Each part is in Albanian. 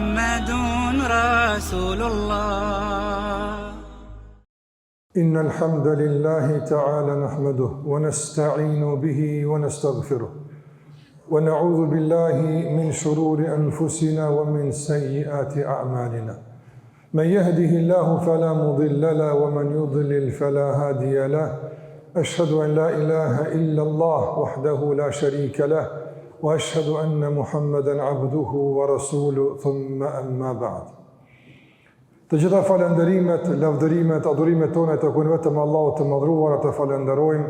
محمد رسول الله. إن الحمد لله تعالى نحمده ونستعين به ونستغفره ونعوذ بالله من شرور أنفسنا ومن سيئات أعمالنا. من يهده الله فلا مضل له ومن يضلل فلا هادي له. أشهد أن لا إله إلا الله وحده لا شريك له وأشهد أن محمدا عبده ورسوله ثم أما بعد. Të gjitha falenderimet, lavdërimet, adhurimet tona të kujnë vetëm Allahut të madhruar, të falenderojmë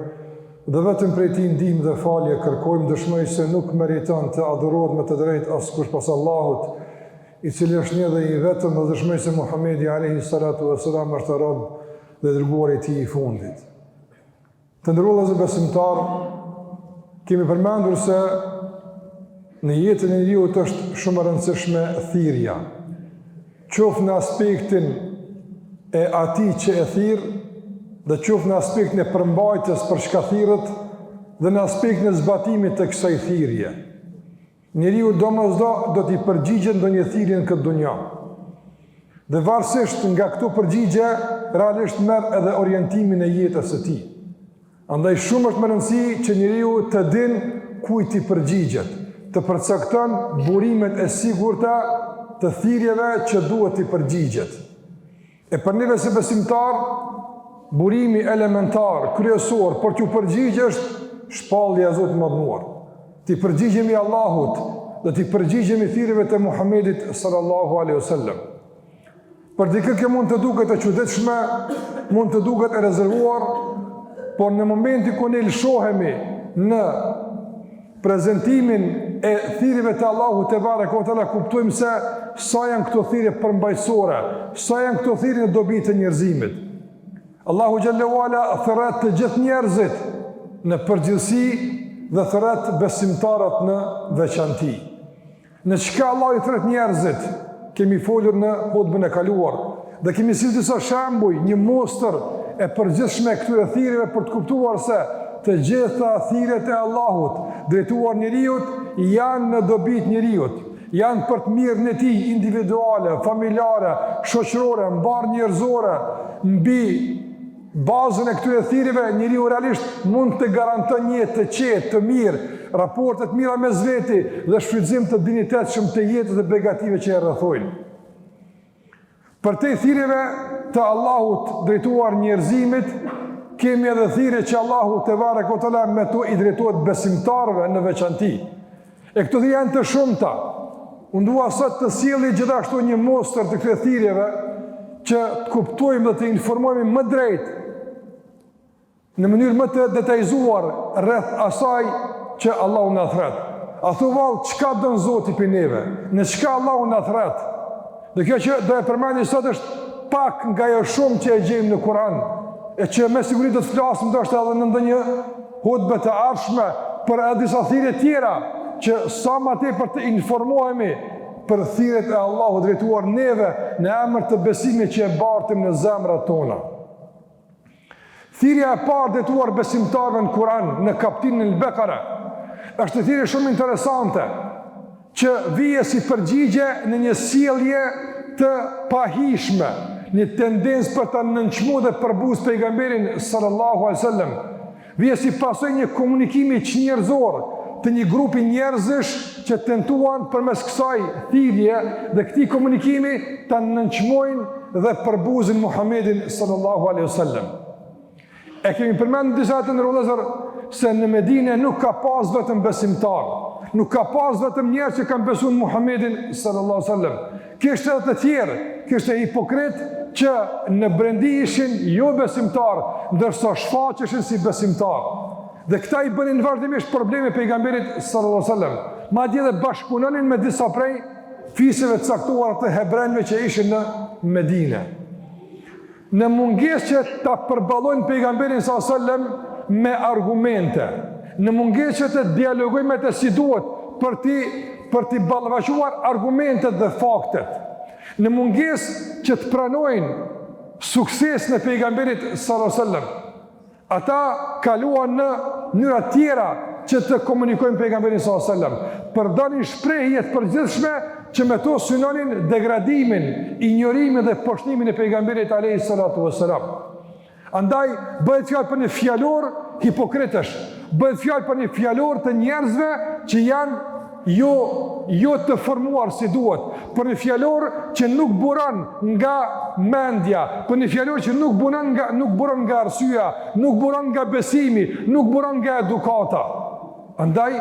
dhe vetëm prej tij ndihmë dhe falje kërkojmë, dëshmoj se nuk meriton të adhurohet me të drejtë askush pas Allahut, i cili është një dhe i vetëm, dhe dëshmoj se Muhamedi alayhi salatu wassalam është rob dhe dërguari i tij i fundit. Të nderuar vëllezër besimtar, kemi përmendur se në jetën e njeriut është shumë e rëndësishme thirrja. Qoftë në aspektin e atij që e thirr, dhe qoftë në aspektin e përmbajtjes për çka thirrët, dhe në aspektin e zbatimit të kësaj thirrje. Njeriu domosdoshmë do t'i përgjigjet ndonjë thirrje në këtë dunjë. Dhe varësisht nga këto përgjigje, realisht merr edhe orientimin e jetës së tij. Andaj shumë është më rëndësi që njeriu të dinë kujt i përgjigjet, të përcakton burimet e sigurta të thirrjeve që duhet i përgjigjet. E për neve si besimtar, burimi elementar, kryesor, për t'ju përgjigje është shpallja e Zotit mëdhenuar. Ti përgjigjemi Allahut dhe ti përgjigjemi thirrjeve të Muhamedit sallallahu alaihi wasallam. Për dikë kjo mund të duket e çuditshme, mund të duket e rezervuar, por në momentin kur ne lëshohemi në prezentimin e thirrjeve të Allahut te bareke ve teala, kuptojmë se sa janë këto thirrje përmbajtësore, sa janë këto thirrje në dobi të njerëzimit. Allahu xhallahu ala thret të gjithë njerëzit në përgjithësi dhe thret besimtarët në veçanti. Në çka Allah i thret njerëzit, kemi folur në hutbën e kaluar dhe kemi sjellë disa shembuj, një mostër e përgjithshme këtyre thirrjeve për të kuptuar se të gjitha thirrjet e Allahut drejtuar njeriut janë në dobi të njeriut, janë për të mirën e tij individuale, familjare, shoqërore, mbar njerëzore. Mbi bazën e këtyre thirrjeve njeriu realisht mund të garanton një jetë të qetë, të mirë, raporte të mira mes veti dhe shfrytëzim të dinjitetshëm të jetës dhe begative që e rrethojnë. Për te thirrjeve të Allahut drejtuar njerëzimit, kemi edhe thirrje që Allahu te bareke ve teala me to i drejtohet besimtarëve në veçanti. E këto thirrje janë të shumta. Unë dua sot të sjellë gjithashtu një mostër të këtyre thirrjeve që të kuptojmë dhe të informohemi më drejt në mënyrë më të detajzuar rreth asaj që Allahu na thret. A thuvall çka don Zoti për neve? Në çka Allahu na thret? Dhe kjo që do e përmendni sot është pak nga ajo shumë që e gjejmë në Kur'an, e që me siguri do të flasim ndoshta edhe në ndonjë hutbë të ardhshme për edhe disa thirrje tjera që sa më tepër të informohemi për thirrjet e Allahut drejtuar neve në emër të besimit që e bartim në zemrat tona. Thirrja e parë drejtuar besimtarëve në Kur'an në kapitullin Al-Baqara është thirrje shumë interesante që vije si përgjigje në një sjellje të pahishme, një tendencë për të nënçmuar dhe përbuz pejgamberin sallallahu alaihi wasallam. Vije si pasojë një komunikimi çnjerëzor të një grupi njerëzish që tentuan përmes kësaj thirrje dhe këtij komunikimi ta nënçmojnë dhe përbuzin Muhamedit sallallahu alaihi wasallam. E kemi përmendur disa të ndërlozur se në Medinë nuk ka pas vetëm besimtar, nuk ka pas vetëm njerëz që kanë besuar Muhamedit sallallahu alaihi wasallam. Kishte edhe të tjerë, kishte hipokrit që në brendi ishin jo besimtar, ndërsa shfaqeshin si besimtar. Dhe këta i bënin vazhdimisht probleme pejgamberit sallallahu alaihi wasallam. Madje edhe bashkëpunonin me disa prej fisëve të caktuara të hebrejve që ishin në Medinë. Në mungesë që ta përballojnë pejgamberin sallallahu alaihi wasallam me argumente, në mungesë që të dialogojnë me të si duhet për t'i ballavaquar argumentet dhe faktet, në mungesë që të pranojnë suksesin e pejgamberit sallallahu alaihi wasallam, ata kaluan në mënyra tjera që të komunikojnë pejgamberin sallallahu alaihi wasallam, përdorin shprehje të përgjithshme që me to synonin degradimin, injorimin dhe poshtimin e pejgamberit alayhi salatu wassalam. Andaj bëhet fjalë për një fjalor hipokritësh, bëhet fjalë për një fjalor të njerëzve që janë jo të formuar si duhet, për një fjalor që nuk buron nga mendja, për një fjalor që nuk buron nga arsyeja, nuk buron nga besimi, nuk buron nga edukata. Andaj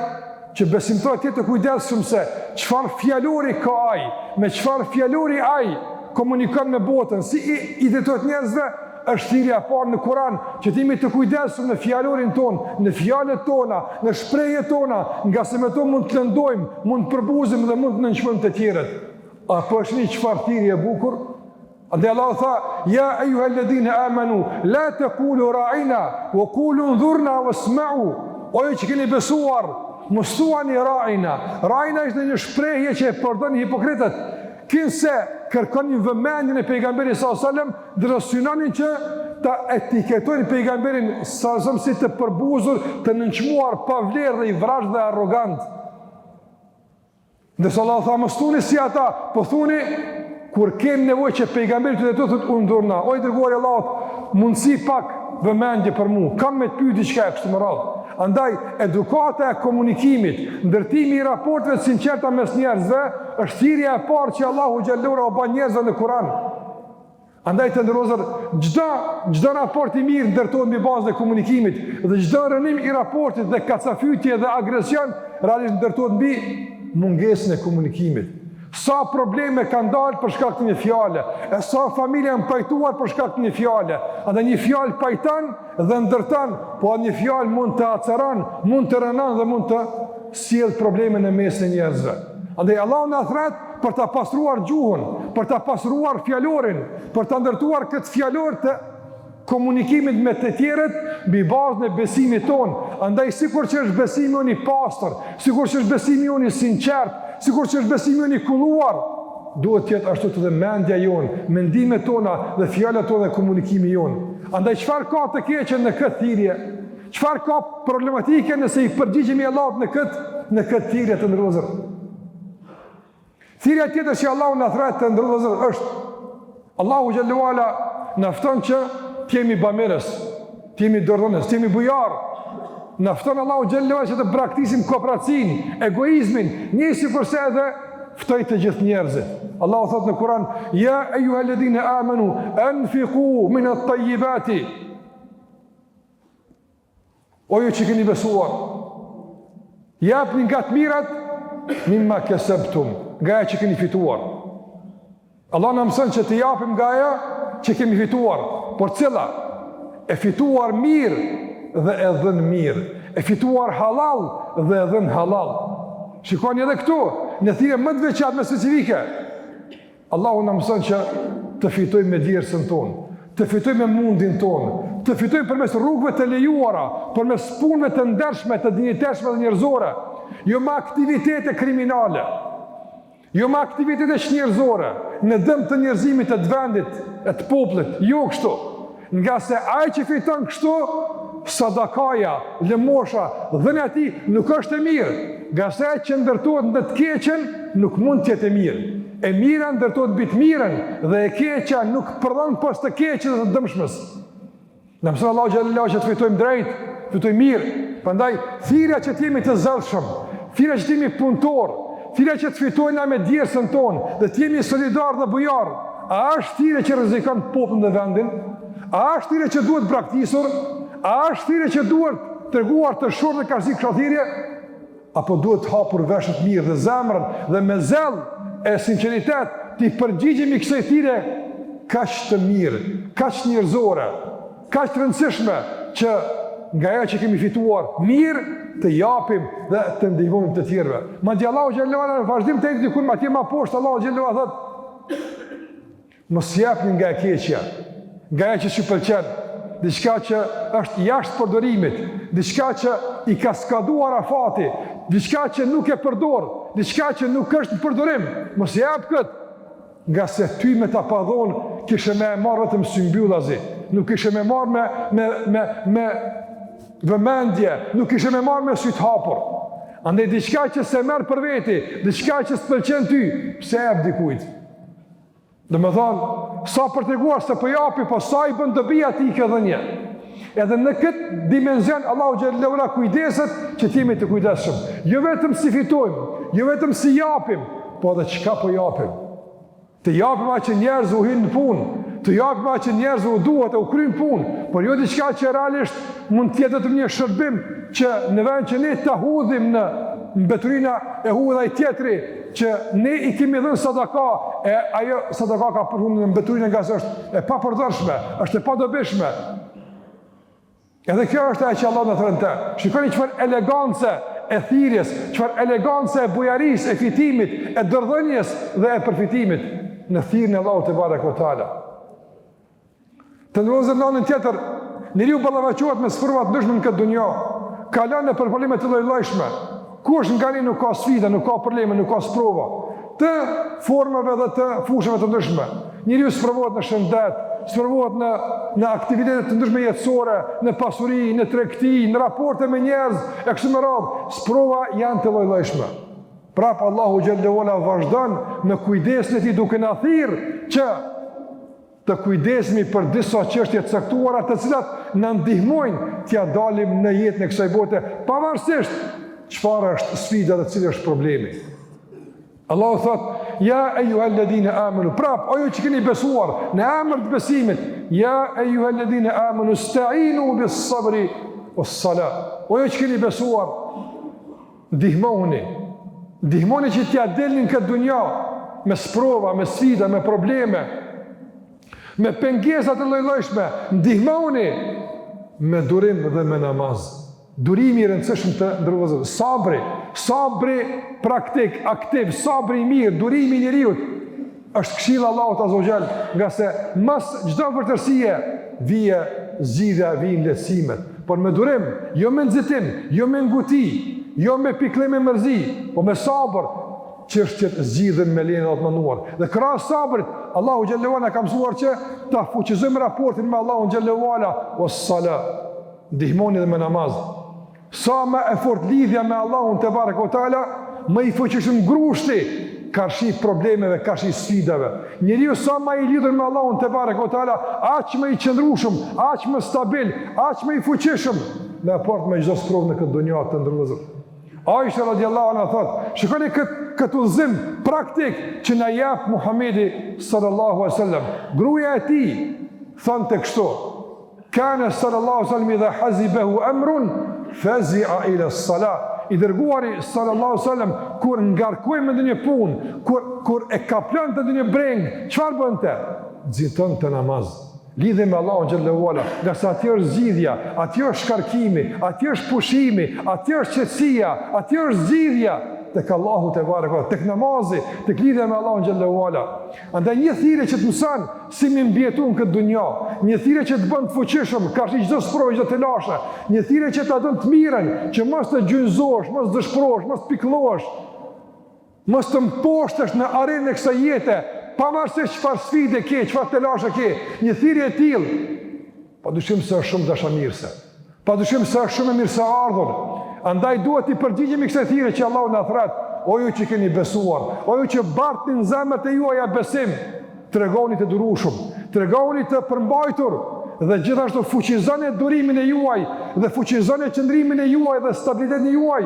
që besimtarët të kujdesshëm se çfarë fjalori ka ai, me çfarë fjalori ai komunikon me botën, si i drejtohet njerëzve, është thirrja e parë në Kur'an, që t'jemi të kujdesshëm në fjalorin ton, në fjalët tona, në shprehjet tona, nga se me to mund të lëndojmë, mund të përbuzim dhe mund të nënçmojmë të tjerët. Apo është një çfarë thirrje e bukur? Andaj Allah tha: "Ya ayyuhalladhina amanu, la taqulu ra'ina wa qulu unzurna wasma'u." O ju që keni besuar, mos thuani ra'ina. Ra'ina është një shprehje që e përdorin hipokritët. Kinse kërkonin vëmendjen e pejgamberit sallallahu alajhi wasallam, dhe synonin që ta etiketojnë pejgamberin sallallahu alajhi wasallam si të përbuzur, të nënçmuar, pa vlerë dhe i vrasht dhe arrogant. Dhe sallallahu tha: "Mos thuni si ata, po thuni kur keni nevojë që pejgamberi të thotë undurna, o i dërguari i Allahut, mundsi pak vëmendje për mua, kam me të pyet diçka kështu më radh." Andaj, edukata e komunikimit, ndërtimi i raporteve të sinqerta mes njerëzve, është thirrja e parë që Allahu xhallahu o ban njerëzve në Kur'an. Andaj të ndërozër, çdo raport i mirë ndërtohet mbi bazën e komunikimit, dhe çdo rënim i raportit dhe kacafytje dhe agresion realisht ndërtohet mbi mungesën e komunikimit. Sa probleme kanë dalë për shkak të një fjale, e sa familje janë pajtuar për shkak të një fjale. Andaj një fjalë pajton dhe ndërton, po një fjalë mund të aceron, mund të rënon dhe mund të sjell probleme në mesin e njerëzve. Andaj Allahu na thret për ta pastruar gjuhën, për ta pastruar fjalorin, për ta ndërtuar këtë fjalor të komunikimit me të tjerët mbi bazën e besimit ton. Andaj sikur që është besimi unë i pastër, sikur që është besimi unë i sinqert, sikur që është besimi unë i kulluar, duhet të jetë ashtu edhe mendja jonë, mendimet tona dhe fjalët tona dhe komunikimi jonë. Andaj çfarë ka të keqe në këtë thirrje? Çfarë ka problematike nëse i përgjigjemi Allahut në këtë thirrje të ndërrozur? Thirrja tjetër që Allahu na thret të ndërrozur është Allahu xhallahu ala na fton që t'jemi bamirës, t'jemi dorëdhënës, t'jemi bujar. Na fton Allahu xhallahu ala që të braktisim kooperacinë, egoizmin, njësi kurse edhe ftoi të gjithë njerëzit. Allahu thot në Kur'an: "Ya ayyuhalladhina amanu anfiqu min at-tayyibati." O ju që keni besuar, japni nga të mirat mimma kasabtum, nga ajo që keni fituar. Allah na mëson që të japim nga ajo që kemi fituar, por cila? E fituar mirë dhe e dhënë mirë, e fituar halal dhe e dhënë halal. Shikoni edhe këtu, në thirrje më të veçantë më specifike. Allahu na mëson që të fitojmë me djersën tonë, të fitojmë me mundin tonë, të fitojmë përmes rrugëve të lejuara, përmes punëve të ndershme, të dinjitetshme dhe njerëzore, jo me aktivitete kriminale, jo me aktivitete njerëzore, në dëm të njerëzimit të vendit, e të popullit, jo kështu. Nga se ai që fiton kështu, sadakaja, lëmosha, dhënia e tij nuk është e mirë. Nga se ai që ndërtohet në të keqen nuk mund të jetë e mirë. E mira ndërtohet mbi të mirën dhe e keqja nuk përdhan pas të keqes dhe të dëmshmës. Na mëson Allahu xhallahu që të fitojmë drejt, fitojmë mirë. Prandaj thirrja që të jemi të zellshëm, thirrja që të jemi punëtor, thirrja që të fitojmë me djersën tonë dhe të jemi solidar dhe bujar, a është thirrje që rrezikon popullin dhe vendin? A është thirrje që duhet braktisur? A është thirrje që duhet treguar të shurtë dhe karsi kësaj thirrje? Apo duhet hapur veshët mirë dhe zemrën dhe me zell e sinqeritet të i përgjigjemi kësaj thirrje kaq të mirë, kaq njerëzore, kaq të rëndësishme që nga ajo që kemi fituar mirë të japim dhe të ndihmojmë të tjerëve. Madje Allahu xhallahu ala në vazhdim të diku më atje më poshtë Allahu xhallahu ala thotë: mos japni nga e keqja, nga ajo që ju pëlqen, diçka që është jashtë përdorimit, diçka që i ka skaduar afati, diçka që nuk e përdor, diçka që nuk është në përdorim. Mos jap këtë, nga se ty me ta padhon kishe me marrë vetëm symbylllazi, nuk kishe me marrë me vëmendje, nuk kishe me marrë me sy të hapur. Andaj diçka që se merr për veti, diçka që s'pëlqen ty, pse jep dikujt? Domethënë, sa për treguar se po japi, po sa i bën dobi atij që dhënë. Edhe në këtë dimension Allahu xhallahu ala kujdeset që t'jemi të kujdesshëm. Jo vetëm si fitojmë, jo vetëm si japim, po edhe çka po japim. Të japim atë që njerëz u hyjnë në punë, të japim atë që njerëz u duhet të u kryjnë punë, por jo diçka që realisht mund të jetë vetëm një shërbim që në vend që ne ta hudhim në mbeturinë e hudhaj tjetri, që ne i kemi dhënë sadaka, e ajo sadaka ka përfunduar në mbeturinë nga se është e papërdorshme, është e padobishme. Edhe kjo është ajo që Allah na thron të. Shikoni çfarë elegancë e thirrjes, çfarë elegancë e bujarisë, e fitimit, e dërdhënies dhe e përfitimit në thirrjen e Allahut te barekuhu teala. Të ndrozë në anën tjetër, njeriu ballavaçohet me sfrova të ndryshme në këtë dunjë, kalon për probleme të lloj-llojshme. Kush nga ne nuk ka sfida, nuk ka probleme, nuk ka sprova, të formave dhe të fushave të ndryshme. Njeriu sprovohet në shëndet, sprovohet në aktivitete të ndryshme jetësore, në pasuri, në tregti, në raporte me njerëz, e kështu me radhë. Sprova janë të lloj-llojshme. Prap Allahu xhallahu ala vazhdon me kujdesin e tij duke na thirrë që të kujdesemi për disa çështje të caktuara, të cilat na ndihmojnë t'ia dalim në jetën e kësaj bote, pavarësisht çfarë është sfida dhe cili është problemi. Allahu thot: "Ya ayyuhalladhina amanu", prap ajo që keni besuar në emër të besimit, "Ya ayyuhalladhina amanu ista'inu bis-sabri was-salat", ajo që keni besuar, ndihmoni që t'ia delni në këtë dunjë me sprova, me sfida, me probleme, me pengesa të lloj-llojshme, ndihmoni me durim dhe me namaz. Durimi i rëndësishëm të ndërvozë, sabri praktik, aktiv, sabri i mirë, durimi i njeriut, është këshilla e Allahut azza wa jall, nga se mas çdo vërtësie vije zgjidhja, vijnë lehtësimet, por me durim, jo me nxitim, jo me nguti, jo me pikëllim e mërzi, po me sabër, çështjet zgjidhen me lejen e Allahut mënduar. Dhe krahas sabrit, Allahu xhallahu ala ka mësuar që ta fuqizojmë raportin me Allahun xhallahu ala, was-sala, ndihmoni dhe me namaz. Sa më e fort lidhja me Allahun te barekuhu teala, më i fuqishëm grushti karshi problemeve, karshi sfidave. Njeriu sa më i lidhur me Allahun te barekuhu teala, aq më i qëndrueshëm, aq më stabil, aq më i fuqishëm në raport me çdo sprovë në këtë dunjë të ndërlozur. Aisha radiallahu anha thot, shikoni këtë udhëzim praktik që na jep Muhamedi sallallahu alaihi wasallam. Gruaja e tij thonte kështu: "Kana sallallahu alaihi wasallam idha hazibahu amrun fazi'a ila as-salat." I dërguari sallallahu alaihi wasallam kur ngarkoi me ndonjë punë, kur e kaplonte ndonjë breng, çfarë bënte? Nxitonte namaz. Lidhe me Allahun xhallahu ala, nga sa aty është zgjidhja, aty është shkarkimi, aty është pushimi, aty është qetësia, aty është zgjidhja tek Allahu te barekuhu, tek namazi, tek lidhja me Allahun xhallahu ala. Andaj një thirrje që të mëson si mi mbjetuar këtë dunjë, një thirrje që të bën të fuqishëm, ka çdo sprovë, çdo të lashe, një thirrje që ta don të mirën, që mos të gjynzosh, mos të dëshpërosh, mos të pikëllosh, mos të mposhtesh në arenën e kësaj jete, pavarësisht çfarë sfide ke, çfarë të lashe ke. Një thirrje e tillë, padyshim se është shumë dashamirëse, padyshim se është shumë e mirëseardhur. Andaj duhet i përgjigjemi kësaj thirrje që Allahu na thret: "O ju që keni besuar, o ju që bartni në zemrat e juaja besim, tregoni të durueshëm, tregoni të përmbajtur dhe gjithashtu fuqizoni durimin e juaj dhe fuqizoni qëndrimin e juaj dhe stabilitetin e juaj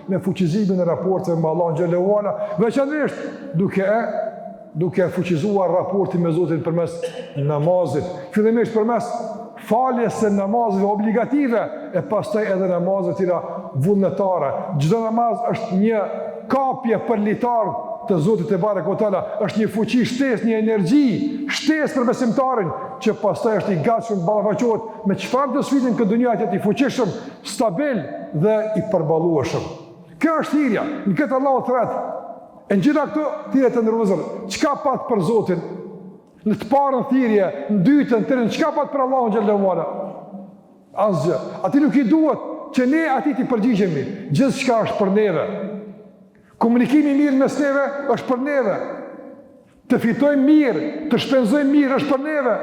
me fuqizimin e raporteve me Allahun xhallahu ala, veçanërisht duke fuqizuar raportin me Zotin përmes namazit, fillimisht përmes faljes së namazeve obligative e pastaj edhe namazet tjera vullnetare. Çdo namaz është një kapje për litar të Zotit te barekuhu teala, është një fuqi, shtesë, një energji, shtesë për besimtarin që pastaj është i gatshëm të ballafaqohet me çfarë do sfidën këtë dunjë, atë i fuqishëm, stabil dhe i përballueshëm. Kjo është thirrja, në këtë Allahu thret. E në gjitha këto thirrje të ndërvozur, çka pat për Zotin? Në të parën thirrje, në dytën, tërën, çka pat për Allahun xhallahu ala? Asgjë. Ati nuk i duhet që ne atij të përgjigjemi. Gjithçka është për neve. Komunikimi mirë mes neve është për neve. Të fitojmë mirë, të shpenzojmë mirë është për neve.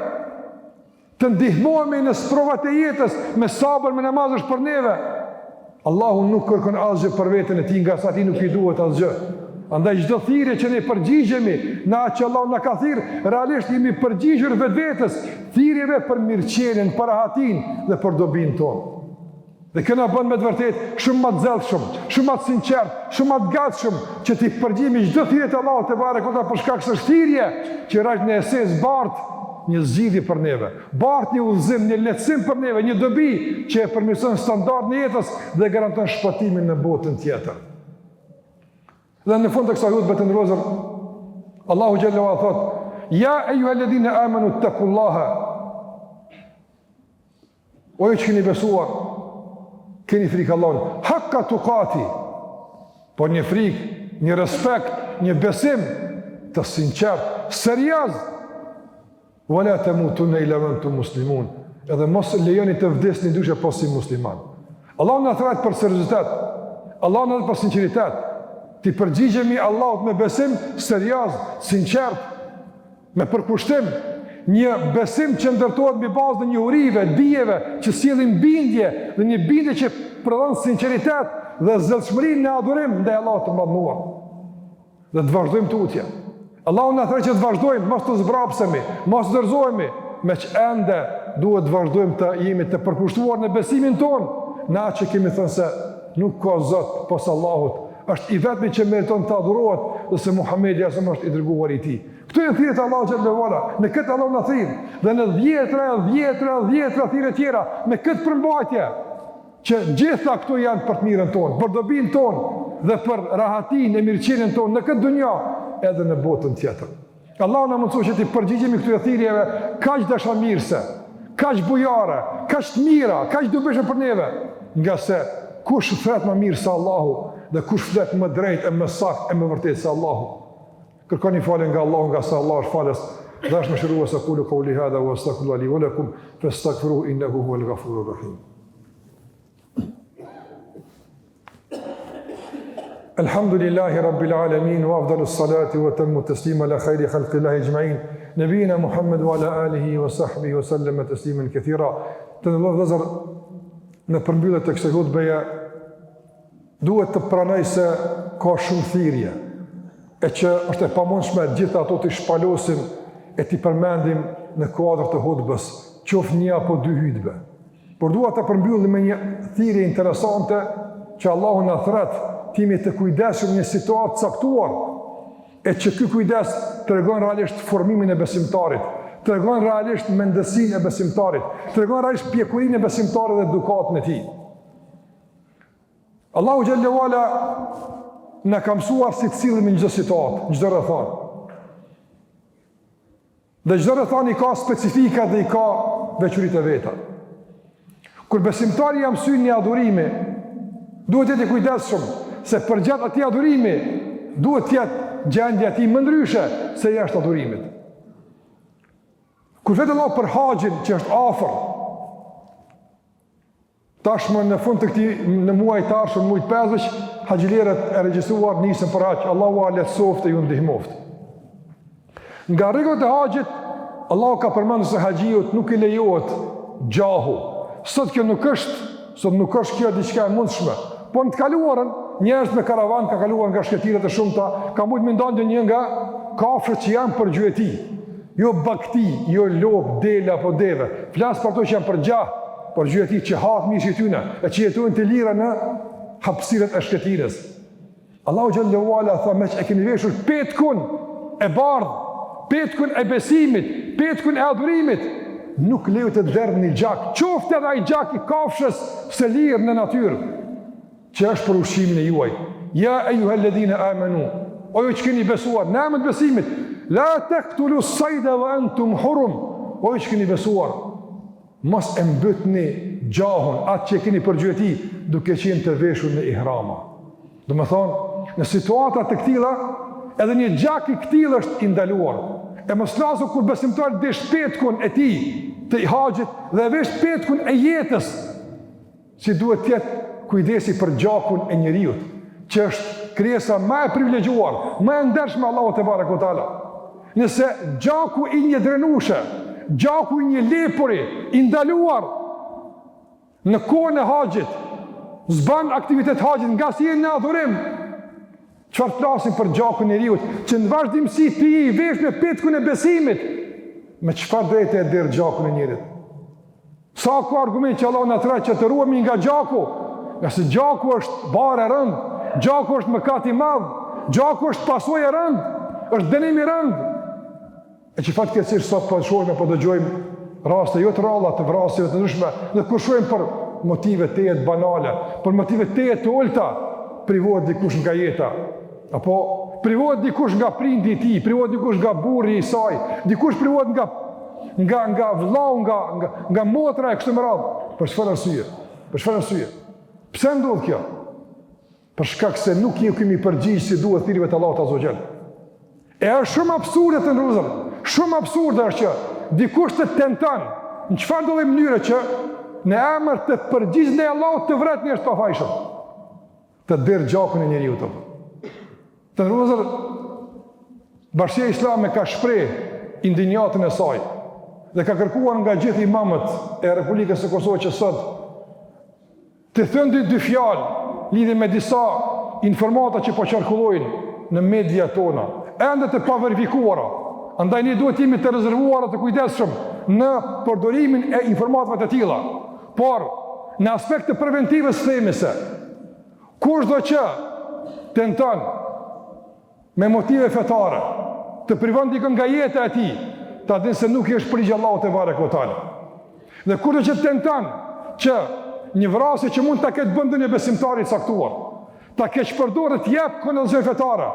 Të ndihmohemi në sprovat e jetës me sabër, me namaz është për neve. Allahu nuk kërkon asgjë për veten e tij, nga sa ti nuk i duhet asgjë. Andaj çdo thirrje që ne përgjigjemi, na që Allahu na ka thirr, realisht jemi përgjigjur vetvetes thirrjeve për mirëqenien, për rahatin dhe për dobinë tonë. Dhe kjo na bën me të vërtetë shumë më të zellshëm, shumë më të sinqert, shumë më të gatshëm që ti përgjigjemi çdo thirrje të Allahut te barekota për shkak se thirrje që rreth në esencë bart një zgjidhje për neve, bart një udhëzim, një lehtësim për neve, një dobi që e përmirëson standardin e jetës dhe garanton shpëtimin në botën tjetër. Dhe në fund të kësaj hutbe të ndërrozur, Allahu xhallahu ala thot: "Ya ayyuhalladhina amanu taqullaha." O ju që keni besuar, keni frikë Allahut, hakka tuqati. Por një frikë, një respekt, një besim të sinqert, serioz. Wala tamutunna illa wa antum muslimun. Edhe mos lejoni të vdesni dyshe po si musliman. Allahu na thret për seriozitet. Allahu na thret për sinqeritet. Ti përgjigjemi Allahut me besim serioz, sinqert, me përkushtim, një besim që ndërtohet mbi bazë të njohurive, dijeve, që sjellin bindje dhe një bindje që prodhon sinqeritet dhe zellshmëri në adhurim ndaj Allahut të Madhnuar. Dhe të vazhdojmë tutje. Allahu na thret që të vazhdojmë, mos të zbrapsemi, mos të dorëzohemi, meq ende duhet të vazhdojmë të jemi të përkushtuar në besimin tonë, na që kemi thënë se nuk ka Zot pos Allahut, është i vetmi që meriton të adhurohet dhe se Muhamedi asëm është i dërguar i tij. Këto janë thirrjet e Allahut xhallahu ala, në këtë Allahu na thirr, dhe në dhjetra thirrje tjera, me këtë përmbajtje që gjitha këto janë për të mirën tonë, për dobinë tonë dhe për rahatinë e mirëqenien tonë në këtë dunjë edhe në botën tjetër. Allahu na mundsoj që të përgjigjemi këtyre thirrjeve kaq dashamirëse, kaq bujare, kaq të mira, kaq dobishme për neve, nga se kush thret më mirë se Allahu dhe kush flet më drejt e më saktë e më vërtet se Allahu. Kërkoni falje nga Allahu, nga se Allah është falës dhe është mëshirues. Aqulu qawli hadha wa astaghfirullaha li wa lakum fastaghfiruhu innahu huwal ghafurur rahim. Alhamdulillahi rabbil alamin wa afdalus salati wa tammu taslima ala khayri khalqillahi ajma'in nabiyina Muhammad wa ala alihi wa sahbihi wa sallama tasliman kathira. Të ndërlozër në përmbyllet të kësaj hutbeje duhet të pranoj se ka shumë thirrje e që është e pamundshme gjitha ato të shpalosim e të përmendim në kuadër të hutbës, qoftë një apo dy hutbe. Por dua të përmbyllim me një thirrje interesante që Allahu na thret timi të kujdesshëm në situatë caktuar, e që ky kujdes tregon realisht formimin e besimtarit, tregon realisht mendësinë e besimtarit, tregon realisht pjekurinë e besimtarit dhe edukatën e tij. Allahu xhallahu ala na ka mësuar si të sillemi në çdo situatë, çdo rrethon. Dhe çdo rrethon i ka specifika dhe i ka veçoritë e veta. Kur besimtari jam mësuar një adhurimi, duhet të jetë i kujdesshëm se përgjatë atij adhurimi duhet të jetë gjendja e tij më ndryshe se jashtë adhurimit. Kur flet Allah për haxhin që është afër, tashmë në fund të këtij në muaj të ardhshëm, muaj të pesësh, haxhilerët e regjistruar nisën për haxh. Allahu a lehtësoft e ju ndihmoft. Nga rregullat e haxhit, Allahu ka përmendur se haxhiut nuk i lejohet gjahu. Sot nuk është kjo diçka e mundshme. Po në të kaluarën, njerëz me karavan ka kaluar nga shkëtirët e shumta, ka mujt me ndonë një nga kafshët që janë për gjyeti. Jo bakti, jo lop, dele apo deve. Flas për ato që janë për gjah, për gjyeti që hatë mishi tyne, e që jetojnë të lira në hapësirët e shkëtirës. Allahu xhallahu ala tha me që e keni veshur petkun e bardhë, petkun e besimit, petkun e adhurimit, nuk lejo të derdhë një gjak, qofte edhe ai gjak i kafshës së lirë në natyrë, që është për ushqimin e juaj. Ja ejuhalladhina amanu, o ju që keni besuar, në emër të besimit, la taqtulu sayda wa antum hurum, o ju që keni besuar, mos e mbytni gjahun, atë që e keni për gjyeti, duke qenë të veshur në ihrama. Do me thonë, në situata të këtilla, edhe një gjak i këtilla është indaluar. E mos flasu kur besimtar vesh petkun e tij të haxhit dhe vesh petkun e jetës, si duhet të jetë kujdesi për gjakun e njeriut, që është krijesa më e privilegjuar, më e ndershme Allahu te barekutaala. Nëse gjaku i një drenushe, gjaku i një lepuri i ndaluar në kohën e haxhit, zban aktivitet haxhit nga si në adhurim. Çfarë flasim për gjakun e njeriut, që në vazhdimsi ti i vesh me petkun e besimit, me çfarë drejtë e der gjakun e njerit? Sa ka argument që Allah na thret që të ruhemi nga gjaku, nga se gjaku është barë e rënd, gjaku është mëkat i madh, gjaku është pasojë e rënd, është dënim i rënd. E që fatkeqësisht sot po shohim apo dëgjojmë raste jo të rralla të vrasjeve të ndryshme, dhe kur shohim për motive të jetë banale, për motive të jetë të ulta, privohet dikush nga jeta, apo privohet dikush nga prindi i tij, privohet dikush nga burri i saj, dikush privohet nga vllau, nga motra e kështu me radhë. Për çfarë arsye? Për çfarë arsye? Pse ndodh kjo? Për shkak se nuk kemi përgjigj si duhet thirrjeve të Allahut Azza wa Jall. E është shumë absurde të ndrozur. Shumë absurde është që dikush të tenton në çfarë do lloj mënyre që në emër të përgjigjës ndaj Allahut të vret njerëz të pafajshëm, të derë gjakun e njeriu të. Të ndrozur, Bashkia Islame ka shpreh indinjatën e saj dhe ka kërkuar nga gjithë imamët e Republikës së Kosovës që sot të thënë dy fjalë lidhe me disa informata që po qarkullojnë në media tona, ende të paverifikuara. Andaj ne duhet jemi të rezervuara, të kujdesshëm në përdorimin e informatave të tilla. Por në aspekt të preventivës themi se kushdo që tenton me motive fetare të privon dikën nga jeta e tij, ta dinë se nuk i është përgjigj Allahut te barekuhu teala. Dhe kushdo që tenton që një vrasje që mund ta ketë bëndën e besimtarit caktuar, ta keq përdorë të jep kondicion fetare,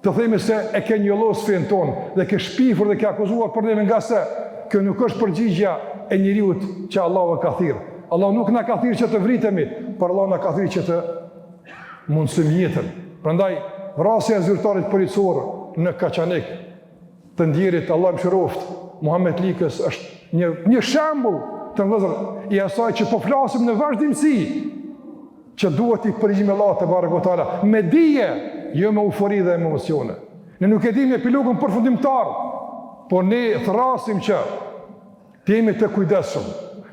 të themi se e ke njollos fen ton dhe ke shpifur dhe ke akuzuar për ne, nga se kjo nuk është përgjigja e njeriu që Allahu ka thirrë. Allahu nuk na ka thirrë që të vritemi, por Allahu na ka thirrë që të mundësim jetën. Prandaj vrasja e zyrtarit policor në Kaçanik të ndjerit, Allah më shëroft, Muhammed Likës është një shembull të vëllezër i asaj që po flasim në vazhdimsi, që duhet i përgjigjemi Allahut te barekuhu teala me dije, jo me eufori dhe emocione. Ne nuk e dimë epilogën përfundimtar, por ne thrasim që të jemi të kujdesshëm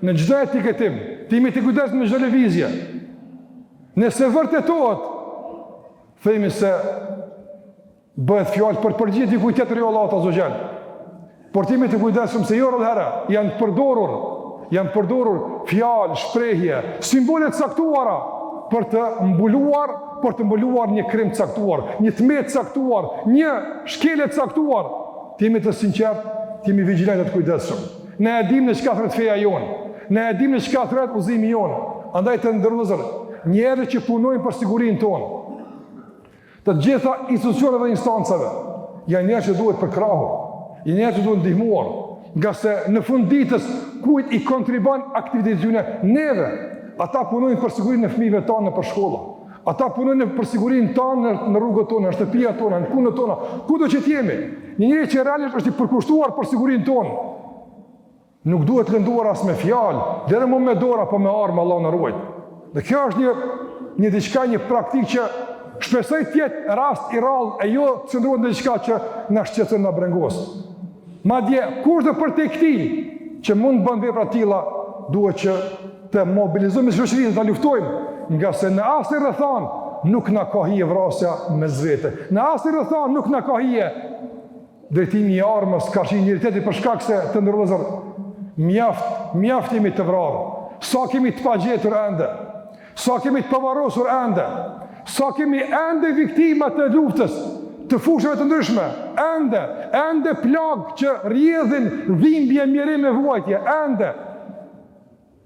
në çdo etiketim, të jemi të kujdesshëm në çdo lëvizje. Nëse vërtetohet, themi se bëhet fjalë për përgjigje dikujt tjetër jo Allahut Azza wa Jall. Por të jemi të kujdesshëm se jo rrallëherë janë përdorur fjalë, shprehje, simbole të caktuara për të mbuluar një krim të caktuar, një tmet të caktuar, një shkelje të caktuar. Të jemi të sinqertë, të jemi vigjilantë të kujdesshëm. Ne e dimë në çka thret feja jonë, ne e dimë në çka thret udhëzimi jonë. Andaj të ndërlozur, njerëz që punojnë për sigurinë tonë, të gjitha institucioneve dhe instancave, janë njerëz që duhet përkrahur, janë njerëz që duhet ndihmuar, nga se në fund ditës kujt i kontribon aktivitetit tyre neve. Ata punojnë për sigurinë e fëmijëve tonë në shkolla, ata punojnë për sigurinë tonë në rrugët tona, në shtëpiat tona, në punët tona, kudo që jemi. Një njeri që realisht është i përkushtuar për sigurinë tonë, nuk duhet lënduar as me fjalë, deri më me dorë apo me armë, Allahu na ruaj. Dhe kjo është një diçka, një praktikë që shpresoj të jetë rast i rrallë, e jo të qëndrohet në diçka që na shqetëson, na brengos. Madje kushdo për te këtij që mund bën vepra të tilla, duhet që të mobilizojmë shoqërinë, ta luftojmë, nga se në asnjë rrethon nuk na ka hije vrasja mes vete. Në asnjë rrethon nuk na ka hije drejtimi i armës, karshi njeriteti, për shkak se të ndërlozur mjaft jemi të vrarë. Sa kemi të pagjetur ende, sa kemi të pavarosur ende, sa kemi ende viktima të luftës, të fushave të ndryshme, ende plagë që rrjedhin dhimbje, mjerim e vuajtje, ende.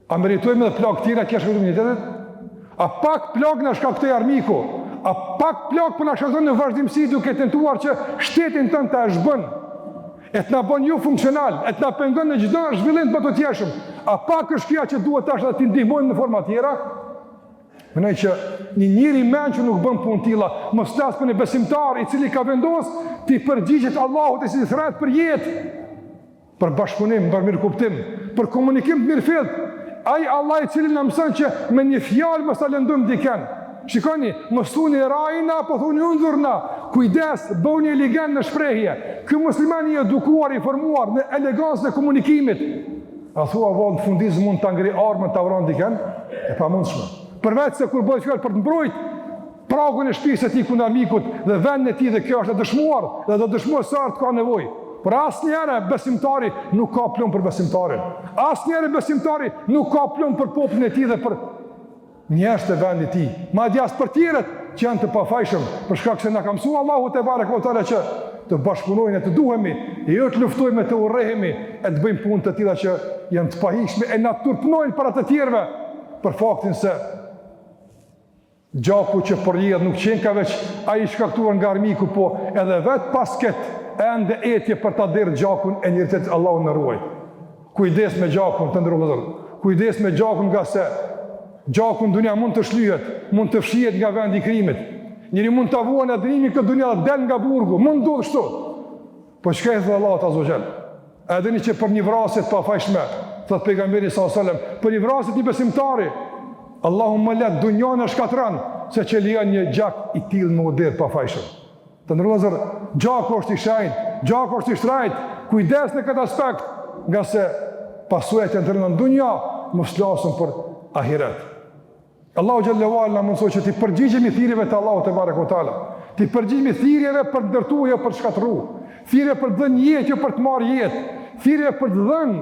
A meritojmë edhe plagë tjera kja shkaktojnë njëtetet? A pak plagë në shkaktoj armiku? A pak plagë për në shkaktojnë në vazhdimësi duke tentuar që shtetin tënë të zhbën, e të na bën ju funksional, e të na pengon në çdo zhvillim të batutjeshëm? A pak është kjo që duhet tash të ndihmojmë në forma tjera? Mendoj që një njeri mend që nuk bën punë tilla, mos flas për një besimtar i cili ka vendosur të përgjigjet Allahut i cili thret për jetë, për bashkëpunim, për mirëkuptim, për komunikim të mirëfillt. Ai Allah i cili na mëson që me një fjalë mos ta lëndojmë dikën. Shikoni, mos thuni rajna, po thuni undhurna. Kujdes, bëuni elegant në shprehje. Ky musliman i edukuar, i formuar në elegancën e komunikimit. A thua vallë në fundiz mund ta ngri armën ta vron dikën? E pamundshme. Përveç se kur bëhet fjalë për të mbrojt pragun e shtëpisë së tij kundër armikut dhe vendin e tij, dhe kjo është e dëshmuar dhe do dëshmojë sa të ka nevojë. Por asnjëherë besimtari nuk ka plumb për besimtarin. Asnjëherë besimtari nuk ka plumb për popullin e tij dhe për njerëzit e vendit të tij. Madje as për tjerët që janë të pafajshëm, për shkak se na ka mësuar Allahu te barekuhu teala që të bashkëpunojmë, të duhemi, jo të luftojmë, të urrehemi, e të bëjmë punë të tilla që janë të pahishme e na turpnojnë para të tjerëve, për faktin se gjaku që përjedh nuk qenë ka veç ai shkaktuar nga armiku, po edhe vet pas ket ende etje për ta derë gjakun e njeriu, Allahu na ruaj. Kujdes me gjakun, të ndërrohet. Kujdes me gjakun, nga se gjaku në dunia mund të shlyhet, mund të fshihet nga vendi i krimit. Njëri mund të vuan e dënimi këtë dunia dhe del nga burgu, mund ndodhë shtu. Po çka e thë Allahu azza wa jall? A dini që për një vrasje të pafajshme, thot pejgamberi sallallahu alajhi wasallam, për një vrasje të besimtari, Allahumma la dunjan e shkatran, se që lejon një gjak i tillë më udhër pafajshëm. Të ndërrohet, gjaku është i shenjtë, gjaku është i shtrajt, kujdes në këtë aspekt, nga se pasojat janë të rënda në dunja, mos flasim për ahiret. Allahu xhallahu ala mëson që ti përgjigjemi thirrjeve të Allahut te barekuhu teala. Ti përgjigjemi thirrjeve për të ndërtuar, jo për të shkatërruar. Thirrje për të dhënë jetë, jo për të marrë jetë. Thirrje për të dhënë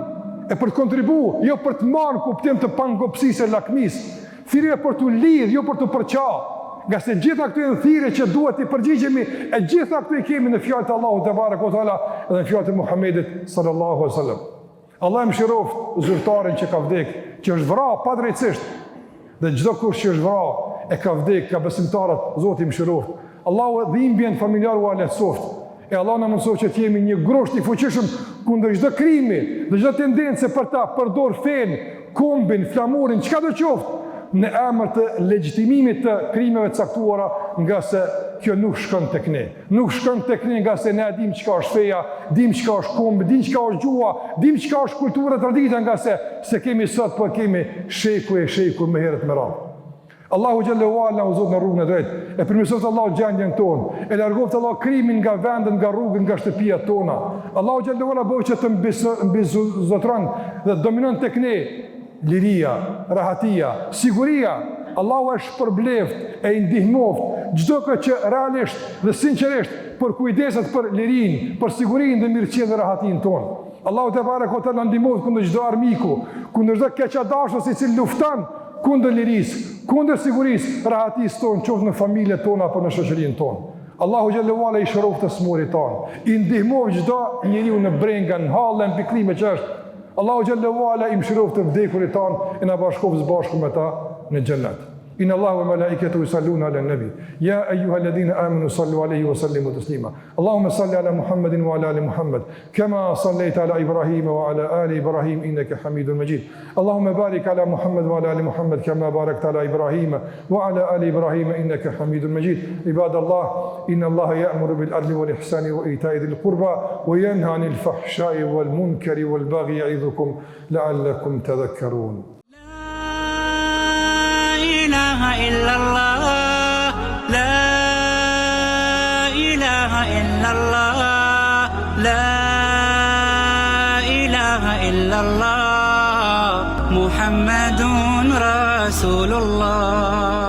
e për të kontribuar, jo për të marrë kuptim të pangopsisë e lakmisë. Thirrje për të lidhë, jo për të përçarë. Nga se gjitha këto janë thirrje që duhet të përgjigjemi, e gjitha këto i kemi në fjalët e Allahut te barekuhu teala dhe në fjalët e Muhamedit sallallahu alaihi wasallam. Allah më shiroft zyrtarin që ka vdek, që është vrarë padrejtisht, dhe çdo kush që është vrarë e ka vdek, ka besimtarët, Zoti më shiroft. Allahu dhimbjen familjar u lehtësoft. E Allah na mëson që të jemi një grosht i fuqishëm kundër çdo krimi, dhe çdo tendencë për ta përdor fen, kombin, flamurin, çka do qoftë, në emër të legjitimimit të krimeve të caktuara, nga se kjo nuk shkon tek ne. Nuk shkon tek ne, nga se ne dim çka është feja, dim çka është kombi, dim çka është gjuha, dim çka është kultura e tradita, nga se kemi sot, po kemi sheku me herët me radhë. Allahu xhallahu ala u zot në rrugën e drejtë, e përmirësoft Allahu gjendjen tonë, e largoft Allahu krimin nga vendet, nga rrugët, nga shtëpiat tona. Allahu xhallahu ala bëj që të mbizotron dhe dominon tek ne liria, rahatia, siguria. Allahu e shpërbleft, e ndihmoft çdo këtë që realisht dhe sinqerisht për kujdeset për lirinë, për sigurinë dhe mirëqenien dhe rahatinë tonë. Allahu te barekuhu te na ndihmoft kundër çdo armiku, kundër çdo keqadashës i cili lufton kundër lirisë, kundër sigurisë, rahatisë tonë, qoftë në familjet tona apo në shoqërinë tonë. Allahu xhallahu ala i shëroft të smurit tonë, i ndihmoft çdo njeriu në brenga, në hallë, në pikrime që është. Allahu xhallahu ala i mëshiroft të vdekurit tonë e na bashkoft bashkë me ta në xhennet. Inna Allahu wa malaikatahu yusalluna ala nabi ya ayyuhalladhina amanu sallu alayhi wa sallimu taslima. Allahumma salli ala Muhammadin wa ala ali Muhammad kama sallaita ala Ibrahim wa ala ali Ibrahim innaka Hamidun Majid. Allahumma barik ala Muhammad wa ala ali Muhammad kama barakta ala Ibrahim wa ala ali Ibrahim innaka Hamidun Majid. Ibadallah, inna Allaha ya'muru bil adli wal ihsani wa ita'i dhil qurba wa yanha 'anil fahsha'i wal munkari wal baghi ya'idhukum la'allakum tadhakkarun. لا إله إلا الله لا إله إلا الله لا إله إلا الله محمد رسول الله.